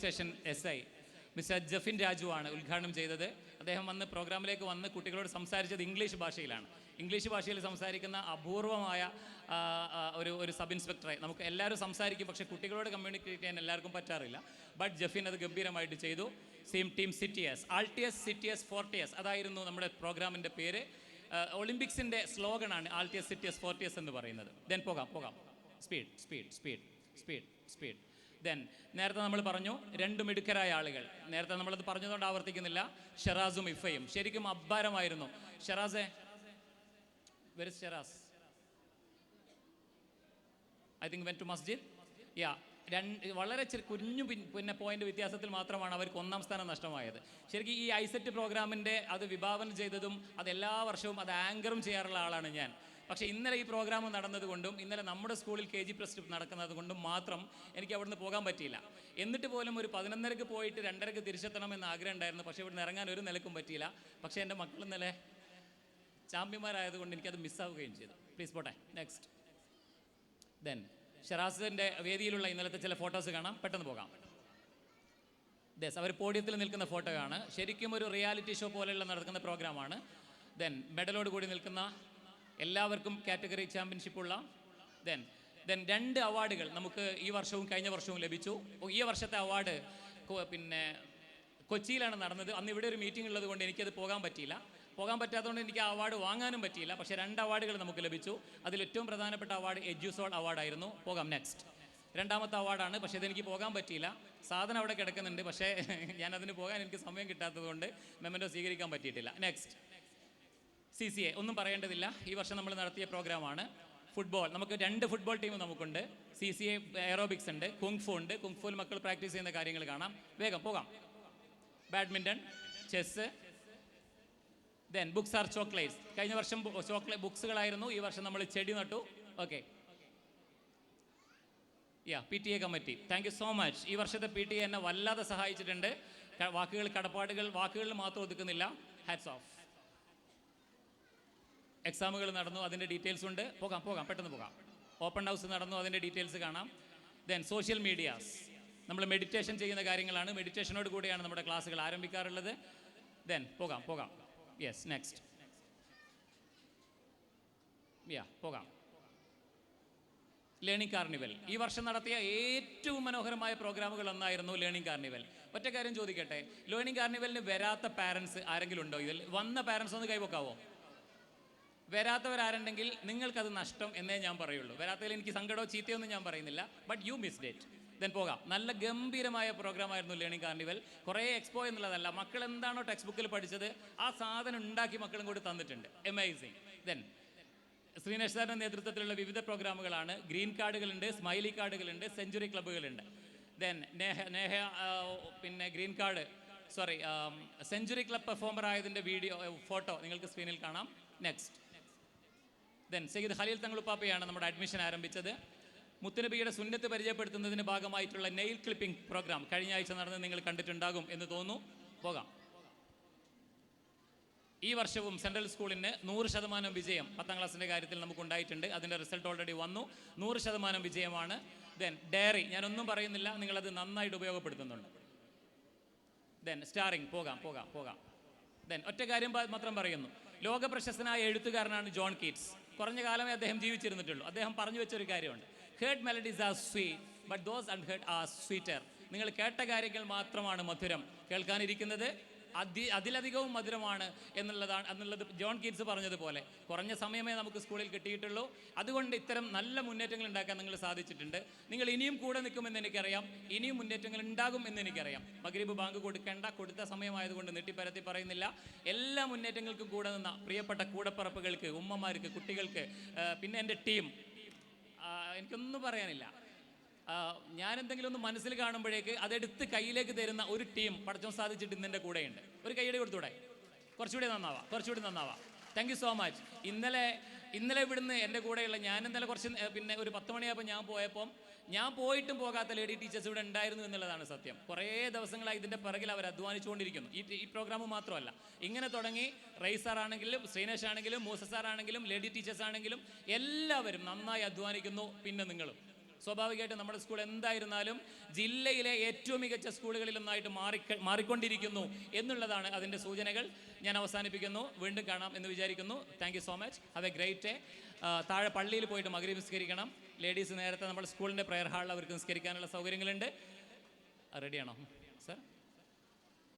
Station SI mister Jefin രാജുവാണ് ഉദ്ഘാടനം ചെയ്തത്. അദ്ദേഹം പ്രോഗ്രാമിലേക്ക് വന്ന് കുട്ടികളോട് സംസാരിച്ചത് ഇംഗ്ലീഷ് ഭാഷയിലാണ്. ഇംഗ്ലീഷ് ഭാഷയിൽ സംസാരിക്കുന്ന അപൂർവമായ ഒരു സബ് ഇൻസ്പെക്ടറെ നമുക്ക് എല്ലാവരും സംസാരിക്കും, പക്ഷേ കുട്ടികളോട് കമ്മ്യൂണിക്കേറ്റ് ചെയ്യാൻ എല്ലാവർക്കും പറ്റാറില്ല. ബട്ട് ജഫിൻ അത് ഗംഭീരമായിട്ട് ചെയ്തു. Team CTS, ALTIUS, CTS, FORTIUS അതായിരുന്നു നമ്മുടെ പ്രോഗ്രാമിൻ്റെ പേര്. ഒളിമ്പിക്സിൻ്റെ സ്ലോഗനാണ് ALTIUS, CTS, FORTIUS എന്ന് പറയുന്നത്. ദെൻ പോകാം സ്പീഡ്. ദെൻ നേരത്തെ നമ്മൾ പറഞ്ഞു 2 മിടുക്കരായ ആളുകൾ. നേരത്തെ നമ്മളത് പറഞ്ഞതുകൊണ്ട് ആവർത്തിക്കുന്നില്ല. ഷെറാസും ഇഫയും ശരിക്കും അബ്ബാരമായിരുന്നു. ഷെറാസെ, where is Sheraz? I think went to masjid. വളരെ കുഞ്ഞു പോയിന്റ് വ്യത്യാസത്തിൽ മാത്രമാണ് അവർക്ക് 1ാം സ്ഥാനം നഷ്ടമായത്. ശരിക്കും ഈ ഐസെറ്റ് പ്രോഗ്രാമിൻ്റെ അത് വിഭാവനം ചെയ്തതും അത് എല്ലാ വർഷവും അത് ആങ്കറും ചെയ്യാറുള്ള ആളാണ് ഞാൻ. പക്ഷേ ഇന്നലെ ഈ പ്രോഗ്രാം നടന്നതുകൊണ്ടും ഇന്നലെ നമ്മുടെ സ്കൂളിൽ KG Press നടക്കുന്നത് കൊണ്ടും മാത്രം എനിക്ക് അവിടുന്ന് പോകാൻ പറ്റിയില്ല. എന്നിട്ട് പോലും ഒരു 11:30 പോയിട്ട് 2:30 തിരിച്ചെത്തണം എന്ന് ആഗ്രഹം ഉണ്ടായിരുന്നു. പക്ഷേ ഇവിടുന്ന് ഇറങ്ങാൻ ഒരു നിലക്കും പറ്റിയില്ല. പക്ഷേ എൻ്റെ മക്കൾ ഇന്നലെ ചാമ്പ്യന്മാരായതുകൊണ്ട് എനിക്കത് മിസ്സാവുകയും ചെയ്തു. പ്ലീസ് പോട്ടെ. നെക്സ്റ്റ്. ദെൻ ഷെറാസിൻ്റെ വേദിയിലുള്ള ഇന്നലത്തെ ചില ഫോട്ടോസ് കാണാം. പെട്ടെന്ന് പോകാം. അവർ പോഡിയത്തിൽ നിൽക്കുന്ന ഫോട്ടോയാണ്. ശരിക്കും ഒരു റിയാലിറ്റി ഷോ പോലെയുള്ള നടക്കുന്ന പ്രോഗ്രാമാണ്. ദെൻ മെഡലോട് കൂടി നിൽക്കുന്ന എല്ലാവർക്കും കാറ്റഗറി ചാമ്പ്യൻഷിപ്പുള്ള ദെൻ 2 അവാർഡുകൾ നമുക്ക് ഈ വർഷവും കഴിഞ്ഞ വർഷവും ലഭിച്ചു. ഈ വർഷത്തെ അവാർഡ് കൊച്ചിയിലാണ് നടന്നത്. അന്ന് ഇവിടെ ഒരു മീറ്റിംഗ് ഉള്ളത് കൊണ്ട് എനിക്കത് പോകാൻ പറ്റാത്തതുകൊണ്ട് എനിക്ക് ആ അവാർഡ് വാങ്ങാനും പറ്റിയില്ല. പക്ഷേ 2 അവാർഡുകൾ നമുക്ക് ലഭിച്ചു. അതിൽ ഏറ്റവും പ്രധാനപ്പെട്ട അവാർഡ് എഡ്യൂസോൾ അവാർഡായിരുന്നു. പോകാം. നെക്സ്റ്റ്. 2ാമത്തെ അവാർഡാണ്. പക്ഷേ ഇതെനിക്ക് പോകാൻ പറ്റിയില്ല. സാധനം അവിടെ കിടക്കുന്നുണ്ട്. പക്ഷേ ഞാനതിന് പോകാൻ എനിക്ക് സമയം കിട്ടാത്തതുകൊണ്ട് മെമൻറ്റോ സ്വീകരിക്കാൻ പറ്റിയിട്ടില്ല. നെക്സ്റ്റ്. CCA ഒന്നും പറയേണ്ടതില്ല. ഈ വർഷം നമ്മൾ നടത്തിയ പ്രോഗ്രാമാണ്. ഫുട്ബോൾ. നമുക്ക് 2 ഫുട്ബോൾ ടീം നമുക്കുണ്ട്. CCA എയറോബിക്സ് ഉണ്ട്, കുങ്ഫു ഉണ്ട്. കുങ്ഫുവിൽ മക്കൾ പ്രാക്ടീസ് ചെയ്യുന്ന കാര്യങ്ങൾ കാണാം. വേഗം പോകാം. Badminton, chess. Then books are chocolates. കഴിഞ്ഞ വർഷം ബുക്സുകളായിരുന്നു. ഈ വർഷം നമ്മൾ ചെടി നട്ടു. Okay. PTA committee, thank you so much. ഈ വർഷത്തെ PTA എന്നെ വല്ലാതെ സഹായിച്ചിട്ടുണ്ട്. വാക്കുകളിൽ മാത്രം ഒതുക്കുന്നില്ല. Hats off. എക്സാമുകൾ നടന്നു, അതിൻ്റെ ഡീറ്റെയിൽസ് ഉണ്ട്. പോകാം പെട്ടെന്ന് പോകാം. ഓപ്പൺ ഹൗസ് നടന്നു, അതിൻ്റെ ഡീറ്റെയിൽസ് കാണാം. Then social medias. നമ്മൾ മെഡിറ്റേഷൻ ചെയ്യുന്ന കാര്യങ്ങളാണ്. മെഡിറ്റേഷനോട് കൂടിയാണ് നമ്മുടെ ക്ലാസ്സുകൾ ആരംഭിക്കാറുള്ളത്. ദെൻ പോകാം. യെസ്. നെക്സ്റ്റ്. പോകാം. Learning carnival. ഈ വർഷം നടത്തിയ ഏറ്റവും മനോഹരമായ പ്രോഗ്രാമുകൾ ഒന്നായിരുന്നു ലേണിംഗ് കാർണിവൽ. ഒറ്റ കാര്യം ചോദിക്കട്ടെ, ലേണിംഗ് കാർണിവലിന് വരാത്ത പാരൻസ് ആരെങ്കിലും ഉണ്ടോ? ഇതിൽ വന്ന പാരൻസ് ഒന്ന് കൈവക്കാവോ? വരാത്തവരാരുണ്ടെങ്കിൽ നിങ്ങൾക്കത് നഷ്ടം എന്നേ ഞാൻ പറയുള്ളൂ. വരാത്തതിൽ എനിക്ക് സങ്കടമോ ചീത്തയൊന്നും ഞാൻ പറയുന്നില്ല. But you missed it. Then പോകാം. നല്ല ഗംഭീരമായ പ്രോഗ്രാമായിരുന്നു ലേണിംഗ് കാർണിവൽ. കുറേ എക്സ്പോ എന്നുള്ളതല്ല, മക്കൾ എന്താണോ ടെക്സ്റ്റ് ബുക്കിൽ പഠിച്ചത് ആ സാധനം ഉണ്ടാക്കി മക്കളും കൂടി തന്നിട്ടുണ്ട്. അമേസിങ്. ദെൻ ശ്രീനേഷ് സാറിൻ്റെ നേതൃത്വത്തിലുള്ള വിവിധ പ്രോഗ്രാമുകളാണ്. ഗ്രീൻ കാർഡുകളുണ്ട്, സ്മൈലി കാർഡുകളുണ്ട്, സെഞ്ചുറി ക്ലബ്ബുകളുണ്ട്. Then green card century club performer ആയതിൻ്റെ ഫോട്ടോ നിങ്ങൾക്ക് സ്ക്രീനിൽ കാണാം. നെക്സ്റ്റ്. ദെൻ സയ്യിദ് ഖലീൽ തങ്ങളുപ്പാപ്പയാണ് നമ്മുടെ അഡ്മിഷൻ ആരംഭിച്ചത്. മുത്തുനബിയുടെ സുന്നത്ത് പരിചയപ്പെടുത്തുന്നതിന് ഭാഗമായിട്ടുള്ള നെയിൽ ക്ലിപ്പിംഗ് പ്രോഗ്രാം കഴിഞ്ഞ ആഴ്ച നടന്ന് നിങ്ങൾ കണ്ടിട്ടുണ്ടാകും എന്ന് തോന്നുന്നു. പോകാം. ഈ വർഷവും സെൻട്രൽ സ്കൂളിന് 100% വിജയം 10ാം ക്ലാസ്സിൻ്റെ കാര്യത്തിൽ നമുക്കുണ്ടായിട്ടുണ്ട്. അതിൻ്റെ റിസൾട്ട് ഓൾറെഡി വന്നു. 100% വിജയമാണ്. ദെൻ ഡയറി, ഞാനൊന്നും പറയുന്നില്ല, നിങ്ങളത് നന്നായിട്ട് ഉപയോഗപ്പെടുത്തുന്നുണ്ട്. Then starring. പോകാം. ദെൻ ഒറ്റ കാര്യം മാത്രം പറയുന്നു. ലോക പ്രശസ്തനായ എഴുത്തുകാരനാണ് ജോൺ കീറ്റ്സ്. കുറഞ്ഞ കാലമേ അദ്ദേഹം ജീവിച്ചിരുന്നിട്ടുള്ളൂ. അദ്ദേഹം പറഞ്ഞു വെച്ചൊരു കാര്യമുണ്ട്. Heard melodies are sweet but those unheard are sweeter. നിങ്ങൾ കേട്ട കാര്യങ്ങൾ മാത്രമാണ് മധുരം, കേൾക്കാനിരിക്കുന്നത് അതിലധികവും മധുരമാണ് എന്നുള്ളത് ജോൺ കീറ്റ്സ് പറഞ്ഞതുപോലെ. കുറഞ്ഞ സമയമേ നമുക്ക് സ്കൂളിൽ കിട്ടിയിട്ടുള്ളൂ. അതുകൊണ്ട് ഇത്തരം നല്ല മുന്നേറ്റങ്ങൾ ഉണ്ടാക്കാൻ നിങ്ങൾ സാധിച്ചിട്ടുണ്ട്. നിങ്ങൾ ഇനിയും കൂടെ നിൽക്കുമെന്ന് എനിക്കറിയാം. ഇനിയും മുന്നേറ്റങ്ങൾ ഉണ്ടാകും എന്ന് എനിക്കറിയാം. മഗ്രിബ് ബാങ്ക് കൊടുത്ത സമയമായതുകൊണ്ട് നെട്ടിപ്പരത്തി പറയുന്നില്ല. എല്ലാ മുന്നേറ്റങ്ങൾക്കും കൂടെ നിന്ന പ്രിയപ്പെട്ട കൂടപ്പറപ്പുകൾക്ക്, ഉമ്മമാർക്ക്, കുട്ടികൾക്ക്, പിന്നെ എൻ്റെ ടീം, എനിക്കൊന്നും പറയാനില്ല. ഞാൻ എന്തെങ്കിലും ഒന്ന് മനസ്സിൽ കാണുമ്പോഴേക്ക് അതെടുത്ത് കയ്യിലേക്ക് തരുന്ന ഒരു ടീം പഠിച്ചോൻ സാധിച്ചിട്ട് ഇന്നെൻ്റെ കൂടെയുണ്ട്. ഒരു കൈയ്യടി കൊടുത്തൂടെ? കുറച്ചുകൂടി നന്നാവാം. Thank you so much. ഇന്നലെ ഇവിടുന്ന് എൻ്റെ കൂടെയുള്ള ഞാൻ ഇന്നലെ ഒരു 10 മണിയായപ്പോൾ ഞാൻ പോയപ്പം ഞാൻ പോയിട്ടും പോകാത്ത ലേഡി ടീച്ചേഴ്സ് ഇവിടെ ഉണ്ടായിരുന്നു എന്നുള്ളതാണ് സത്യം. കുറേ ദിവസങ്ങളായി ഇതിൻ്റെ പിറകിൽ അവർ അധ്വാനിച്ചുകൊണ്ടിരിക്കുന്നു. ഈ പ്രോഗ്രാം മാത്രമല്ല, ഇങ്ങനെ തുടങ്ങി റൈസാർ ആണെങ്കിലും, ശ്രീനേഷ് ആണെങ്കിലും, മൂസ സാർ ആണെങ്കിലും, ലേഡി ടീച്ചേഴ്സ് ആണെങ്കിലും എല്ലാവരും നന്നായി അധ്വാനിക്കുന്നു. പിന്നെ നിങ്ങളും സ്വാഭാവികമായിട്ടും നമ്മുടെ സ്കൂൾ എന്തായിരുന്നാലും ജില്ലയിലെ ഏറ്റവും മികച്ച സ്കൂളുകളിലൊന്നായിട്ട് മാറിക്കൊണ്ടിരിക്കുന്നു എന്നുള്ളതാണ് അതിൻ്റെ സൂചനകൾ. ഞാൻ അവസാനിപ്പിക്കുന്നു. വീണ്ടും കാണാം എന്ന് വിചാരിക്കുന്നു. Thank you so much. Have A great day. താഴെ പള്ളിയിൽ പോയിട്ട് മഗ്‌രിബ് നിസ്കരിക്കണം. ലേഡീസ് നേരത്തെ നമ്മുടെ സ്കൂളിൻ്റെ പ്രെയർ ഹാളിൽ അവർക്ക് നിസ്കരിക്കാനുള്ള സൗകര്യങ്ങളുണ്ട്. റെഡിയാണോ സർ?